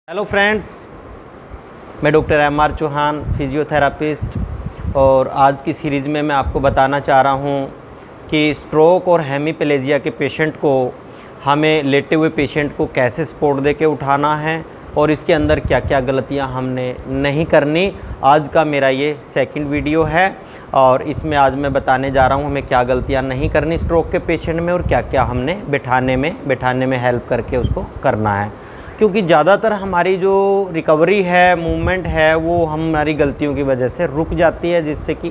Hello friends, मैं doctor MR. Chauhan, physiotherapist. और आज की सीरीज़ में मैं आपको बताना चाह रहा हूँ कि स्ट्रोक और हेमीप्लेजिया के पेशेंट को हमें लेटे हुए पेशेंट को कैसे सपोर्ट दे के उठाना है और इसके अंदर क्या क्या गलतियाँ हमने नहीं करनी। आज का मेरा ये सेकंड वीडियो है और इसमें आज मैं बताने जा रहा हूँ हमें क्या गलतियाँ नहीं करनी स्ट्रोक के पेशेंट में और क्या क्या हमने बैठाने में हेल्प करके उसको करना है। क्योंकि ज़्यादातर हमारी जो रिकवरी है, मूवमेंट है, वो हमारी गलतियों की वजह से रुक जाती है, जिससे कि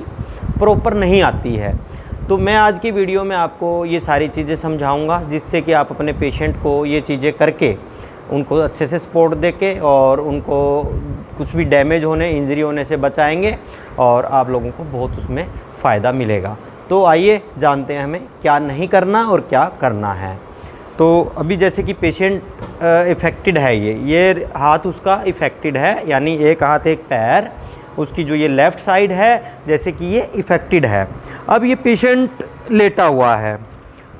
प्रॉपर नहीं आती है। तो मैं आज की वीडियो में आपको ये सारी चीज़ें समझाऊंगा, जिससे कि आप अपने पेशेंट को ये चीज़ें करके उनको अच्छे से सपोर्ट देके और उनको कुछ भी डैमेज होने, इंजरी होने से बचाएंगे और आप लोगों को बहुत उसमें फ़ायदा मिलेगा। तो आइए जानते हैं हमें क्या नहीं करना और क्या करना है। तो अभी जैसे कि पेशेंट इफ़ेक्टेड है, ये हाथ उसका इफ़ेक्टेड है, यानी एक हाथ एक पैर उसकी जो ये लेफ़्ट साइड है जैसे कि ये इफ़ेक्टेड है। अब ये पेशेंट लेटा हुआ है।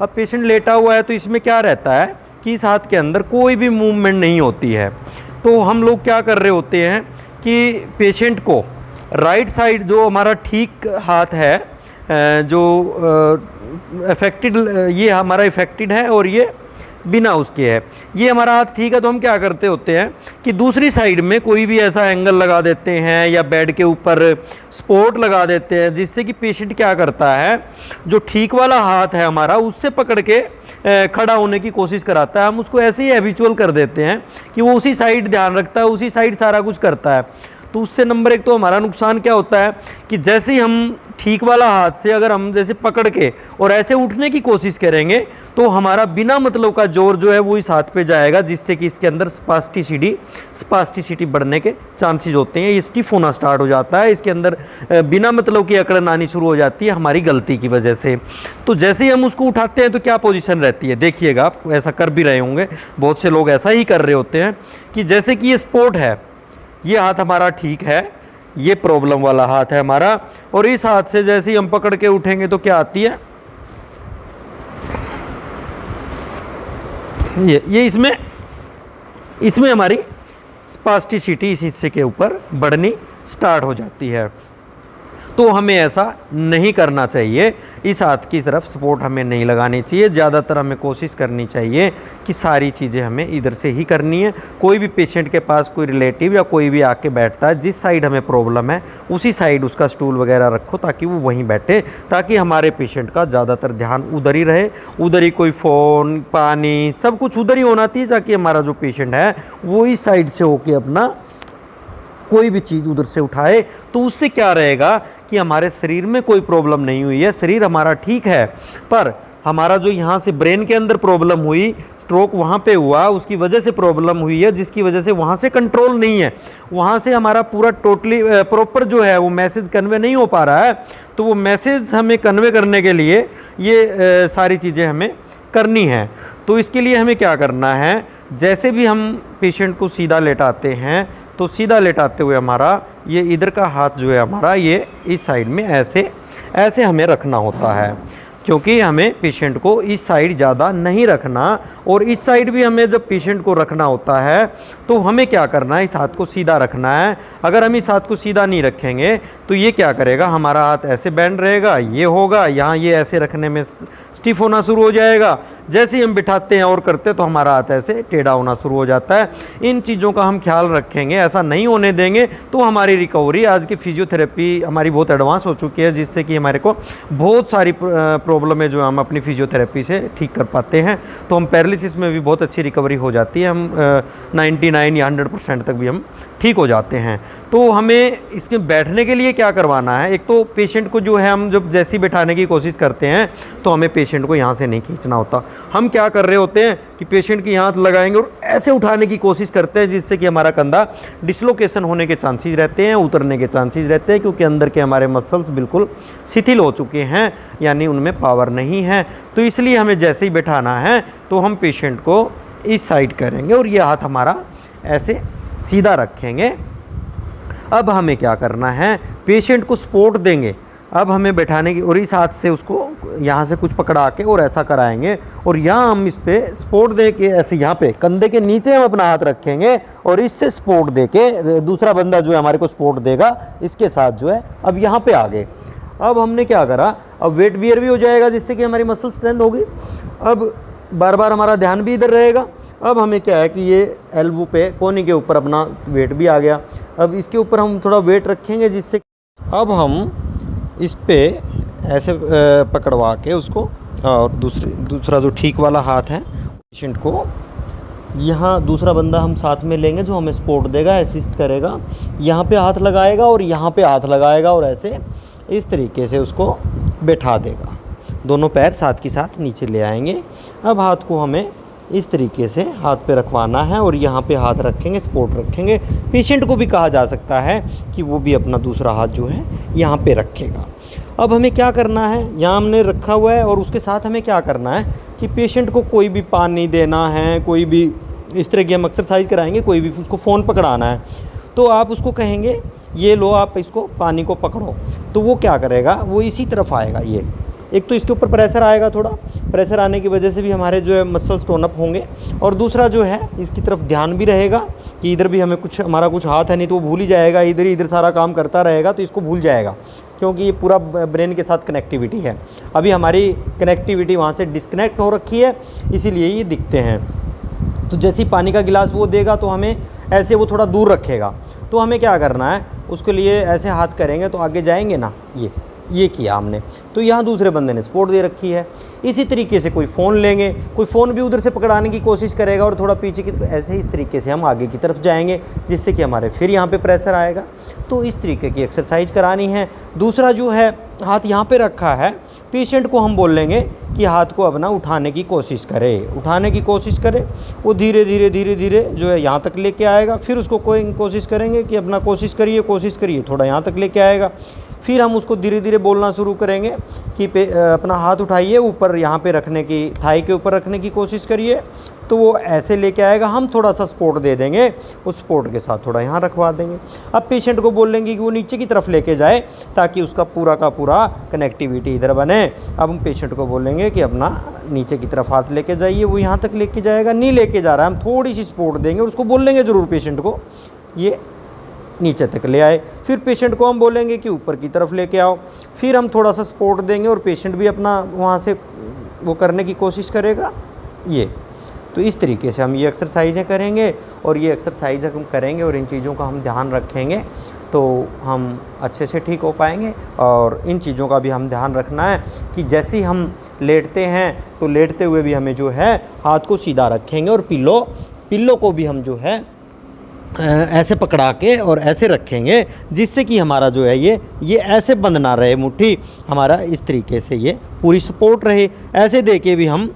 अब पेशेंट लेटा हुआ है तो इसमें क्या रहता है कि इस हाथ के अंदर कोई भी मूवमेंट नहीं होती है। तो हम लोग क्या कर रहे होते हैं कि पेशेंट को राइट साइड जो हमारा ठीक हाथ है, जो अफेक्टेड, ये हमारा इफ़ेक्टेड है और ये बिना उसके है, ये हमारा हाथ ठीक है। तो हम क्या करते होते हैं कि दूसरी साइड में कोई भी ऐसा एंगल लगा देते हैं या बेड के ऊपर सपोर्ट लगा देते हैं, जिससे कि पेशेंट क्या करता है, जो ठीक वाला हाथ है हमारा उससे पकड़ के खड़ा होने की कोशिश कराता है। हम उसको ऐसे ही हैबिचुअल कर देते हैं कि वो उसी साइड ध्यान रखता है, उसी साइड सारा कुछ करता है। तो उससे नंबर एक तो हमारा नुकसान क्या होता है कि जैसे ही हम ठीक वाला हाथ से अगर हम जैसे पकड़ के और ऐसे उठने की कोशिश करेंगे तो हमारा बिना मतलब का जोर जो है वो इस हाथ पे जाएगा, जिससे कि इसके अंदर स्पास्टिसिटी बढ़ने के चांसेस होते हैं। ये स्टिफ होना स्टार्ट हो जाता है, इसके अंदर बिना मतलब की अकड़न आनी शुरू हो जाती है हमारी गलती की वजह से। तो जैसे ही हम उसको उठाते हैं तो क्या पोजीशन रहती है, देखिएगा आप ऐसा कर भी रहे होंगे, बहुत से लोग ऐसा ही कर रहे होते हैं कि जैसे कि ये सपोर्ट है, ये हाथ हमारा ठीक है, ये प्रॉब्लम वाला हाथ है हमारा, और इस हाथ से जैसे ही हम पकड़ के उठेंगे तो क्या आती है, ये इसमें हमारी स्पास्टिसिटी इस हिस्से के ऊपर बढ़नी स्टार्ट हो जाती है। तो हमें ऐसा नहीं करना चाहिए, इस हाथ की तरफ सपोर्ट हमें नहीं लगानी चाहिए। ज़्यादातर हमें कोशिश करनी चाहिए कि सारी चीज़ें हमें इधर से ही करनी है। कोई भी पेशेंट के पास कोई रिलेटिव या कोई भी आके बैठता है, जिस साइड हमें प्रॉब्लम है उसी साइड उसका स्टूल वगैरह रखो ताकि वो वहीं बैठे, ताकि हमारे पेशेंट का ज़्यादातर ध्यान उधर ही रहे। उधर ही कोई फ़ोन, पानी, सब कुछ उधर ही होना चाहिए, ताकि हमारा जो पेशेंट है वो इस साइड से होके अपना कोई भी चीज़ उधर से उठाए। तो उससे क्या रहेगा कि हमारे शरीर में कोई प्रॉब्लम नहीं हुई है, शरीर हमारा ठीक है, पर हमारा जो यहाँ से ब्रेन के अंदर प्रॉब्लम हुई, स्ट्रोक वहाँ पे हुआ, उसकी वजह से प्रॉब्लम हुई है, जिसकी वजह से वहाँ से कंट्रोल नहीं है, वहाँ से हमारा पूरा टोटली प्रॉपर जो है वो मैसेज कन्वे नहीं हो पा रहा है। तो वो मैसेज हमें कन्वे करने के लिए ये सारी चीज़ें हमें करनी है। तो इसके लिए हमें क्या करना है, जैसे भी हम पेशेंट को सीधा लेटाते हैं तो सीधा लेटाते हुए हमारा ये इधर का हाथ जो है हमारा, ये इस साइड में ऐसे हमें रखना होता है, क्योंकि हमें पेशेंट को इस साइड ज़्यादा नहीं रखना। और इस साइड भी हमें जब पेशेंट को रखना होता है तो हमें क्या करना है, इस हाथ को सीधा रखना है। अगर हम इस हाथ को सीधा नहीं रखेंगे तो ये क्या करेगा, हमारा हाथ ऐसे बैंड रहेगा, ये होगा, यहाँ ये ऐसे रखने में स्टिफ होना शुरू हो जाएगा। जैसे ही हम बिठाते हैं और करते हैं तो हमारा हाथ ऐसे टेढ़ा होना शुरू हो जाता है। इन चीज़ों का हम ख्याल रखेंगे, ऐसा नहीं होने देंगे तो हमारी रिकवरी, आज की फिजियोथेरेपी हमारी बहुत एडवांस हो चुकी है, जिससे कि हमारे को बहुत सारी प्रॉब्लमें जो हम अपनी फिजियोथेरेपी से ठीक कर पाते हैं। तो हम पैरालिसिस में भी बहुत अच्छी रिकवरी हो जाती है, हम 99 या 100% तक भी हम ठीक हो जाते हैं। तो हमें इसके बैठने के लिए क्या करवाना है, एक तो पेशेंट को जो है हम जब जैसी बैठाने की कोशिश करते हैं तो हमें पेशेंट को यहाँ से नहीं खींचना होता। हम क्या कर रहे होते हैं कि पेशेंट की हाथ लगाएंगे और ऐसे उठाने की कोशिश करते हैं, जिससे कि हमारा कंधा डिसलोकेशन होने के चांसेस रहते हैं, उतरने के चांसेस रहते हैं, क्योंकि अंदर के हमारे मसल्स बिल्कुल शिथिल हो चुके हैं, यानी उनमें पावर नहीं है। तो इसलिए हमें जैसे ही बैठाना है तो हम पेशेंट को इस साइड करेंगे और ये हाथ हमारा ऐसे सीधा रखेंगे। अब हमें क्या करना है, पेशेंट को सपोर्ट देंगे अब हमें बैठाने की और इस हाथ से उसको यहाँ से कुछ पकड़ा के और ऐसा कराएंगे और यहाँ हम इस पर सपोर्ट दे के ऐसे यहाँ पे कंधे के नीचे हम अपना हाथ रखेंगे और इससे सपोर्ट दे के दूसरा बंदा जो है हमारे को सपोर्ट देगा इसके साथ जो है। अब यहाँ पे आ गए। अब हमने क्या करा, अब वेट बियर भी हो जाएगा जिससे कि हमारी मसल स्ट्रेंथ होगी। अब बार बार हमारा ध्यान भी इधर रहेगा। अब हमें क्या है कि ये एल्बो पे कोहनी के ऊपर अपना वेट भी आ गया। अब इसके ऊपर हम थोड़ा वेट रखेंगे जिससे अब हम इस पे ऐसे पकड़वा के उसको और दूसरा जो ठीक वाला हाथ है पेशेंट को यहाँ दूसरा बंदा हम साथ में लेंगे जो हमें सपोर्ट देगा, असिस्ट करेगा, यहाँ पे हाथ लगाएगा और यहाँ पे हाथ लगाएगा और ऐसे इस तरीके से उसको बैठा देगा। दोनों पैर साथ के साथ नीचे ले आएंगे। अब हाथ को हमें इस तरीके से हाथ पे रखवाना है और यहाँ पे हाथ रखेंगे, सपोर्ट रखेंगे। पेशेंट को भी कहा जा सकता है कि वो भी अपना दूसरा हाथ जो है यहाँ पे रखेगा। अब हमें क्या करना है, यहाँ हमने रखा हुआ है और उसके साथ हमें क्या करना है कि पेशेंट को कोई भी पानी देना है, कोई भी इस तरह की हम एक्सरसाइज कराएंगे, कोई भी उसको फ़ोन पकड़ाना है तो आप उसको कहेंगे ये लो आप इसको पानी को पकड़ो, तो वो क्या करेगा, वो इसी तरफ आएगा। ये एक तो इसके ऊपर प्रेशर आएगा, थोड़ा प्रेशर आने की वजह से भी हमारे जो है मसल स्टोन अप होंगे और दूसरा जो है इसकी तरफ ध्यान भी रहेगा कि इधर भी हमें कुछ हमारा कुछ हाथ है नहीं तो वो भूल ही जाएगा, इधर सारा काम करता रहेगा तो इसको भूल जाएगा क्योंकि ये पूरा ब्रेन के साथ कनेक्टिविटी है। अभी हमारी कनेक्टिविटी वहाँ से डिस्कनेक्ट हो रखी है इसीलिए ये दिखते हैं। तो जैसे ही पानी का गिलास वो देगा तो हमें ऐसे वो थोड़ा दूर रखेगा, तो हमें क्या करना है उसके लिए ऐसे हाथ करेंगे तो आगे जाएंगे ना, ये किया हमने। तो यहाँ दूसरे बंदे ने सपोर्ट दे रखी है। इसी तरीके से कोई फ़ोन लेंगे, कोई फ़ोन भी उधर से पकड़ाने की कोशिश करेगा और थोड़ा पीछे की तरफ, ऐसे इस तरीके से हम आगे की तरफ जाएंगे जिससे कि हमारे फिर यहाँ पे प्रेशर आएगा। तो इस तरीके की एक्सरसाइज करानी है। दूसरा जो है हाथ यहाँ पे रखा है, पेशेंट को हम बोल लेंगे कि हाथ को अपना उठाने की कोशिश करे, वो धीरे धीरे जो है यहाँ तक लेके आएगा। फिर उसको कोशिश करेंगे कि अपना कोशिश करिए थोड़ा यहाँ तक लेके आएगा। फिर हम उसको धीरे धीरे बोलना शुरू करेंगे कि अपना हाथ उठाइए, ऊपर यहाँ पे रखने की, थाई के ऊपर रखने की कोशिश करिए, तो वो ऐसे लेके आएगा। हम थोड़ा सा सपोर्ट दे देंगे, उस सपोर्ट के साथ थोड़ा यहाँ रखवा देंगे। अब पेशेंट को बोल लेंगे कि वो नीचे की तरफ लेके जाए ताकि उसका पूरा का पूरा कनेक्टिविटी इधर बने। अब हम पेशेंट को बोलेंगे कि अपना नीचे की तरफ हाथ लेके जाइए, वो यहाँ तक लेके जाएगा, नहीं लेके जा रहा है हम थोड़ी सी सपोर्ट देंगे और उसको बोल लेंगे ज़रूर पेशेंट को ये नीचे तक ले आए। फिर पेशेंट को हम बोलेंगे कि ऊपर की तरफ लेके आओ। फिर हम थोड़ा सा सपोर्ट देंगे और पेशेंट भी अपना वहाँ से वो करने की कोशिश करेगा। तो इस तरीके से हम ये एक्सरसाइजें करेंगे और ये एक्सरसाइज हम करेंगे और इन चीज़ों का हम ध्यान रखेंगे तो हम अच्छे से ठीक हो पाएंगे। और इन चीज़ों का भी हम ध्यान रखना है कि जैसे ही हम लेटते हैं तो लेटते हुए भी हमें जो है हाथ को सीधा रखेंगे और पिल्लो को भी हम जो है ऐसे पकड़ा के और ऐसे रखेंगे जिससे कि हमारा जो है ये ऐसे बंद ना रहे मुट्ठी, हमारा इस तरीके से ये पूरी सपोर्ट रहे। ऐसे दे के भी हम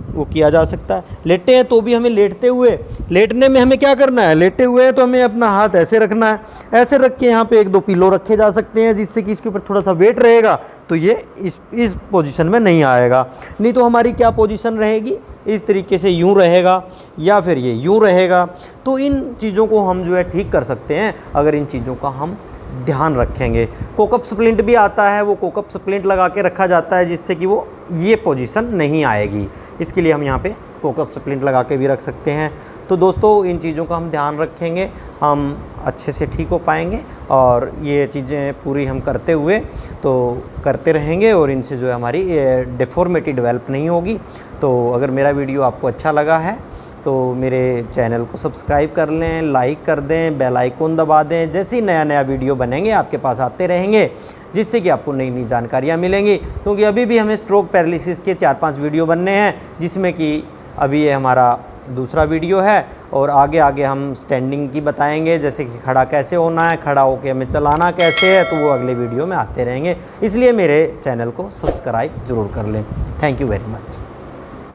वो किया जा सकता है। लेटे हैं तो भी हमें लेटने में हमें क्या करना है, लेटे हुए हैं तो हमें अपना हाथ ऐसे रखना है, ऐसे रख के यहाँ पे एक दो पिलो रखे जा सकते हैं जिससे कि इसके ऊपर थोड़ा सा वेट रहेगा तो ये इस पोजीशन में नहीं आएगा। नहीं तो हमारी क्या पोजीशन रहेगी, इस तरीके से यूँ रहेगा या फिर ये यूँ रहेगा। तो इन चीज़ों को हम जो है ठीक कर सकते हैं अगर इन चीज़ों का हम ध्यान रखेंगे। कोकअप स्प्लिंट भी आता है, वो कोकअप स्प्लिंट लगा के रखा जाता है जिससे कि वो ये पोजीशन नहीं आएगी। इसके लिए हम यहाँ पे कोकअप स्प्लिंट लगा के भी रख सकते हैं। तो दोस्तों इन चीज़ों का हम ध्यान रखेंगे, हम अच्छे से ठीक हो पाएंगे और ये चीज़ें पूरी हम करते रहेंगे और इनसे जो है हमारी डिफ़ॉर्मिटी डेवलप नहीं होगी। तो अगर मेरा वीडियो आपको अच्छा लगा है तो मेरे चैनल को सब्सक्राइब कर लें, लाइक कर दें, बेल आइकन दबा दें। जैसे ही नया वीडियो बनेंगे आपके पास आते रहेंगे जिससे कि आपको नई जानकारियाँ मिलेंगी। क्योंकि अभी भी हमें स्ट्रोक पैरालिसिस के 4-5 वीडियो बनने हैं जिसमें कि अभी ये हमारा दूसरा वीडियो है और आगे हम स्टैंडिंग की बताएंगे, जैसे कि खड़ा कैसे होना है, खड़ा होकर हमें चलाना कैसे है, तो वो अगले वीडियो में आते रहेंगे। इसलिए मेरे चैनल को सब्सक्राइब ज़रूर कर लें। Thank you very much.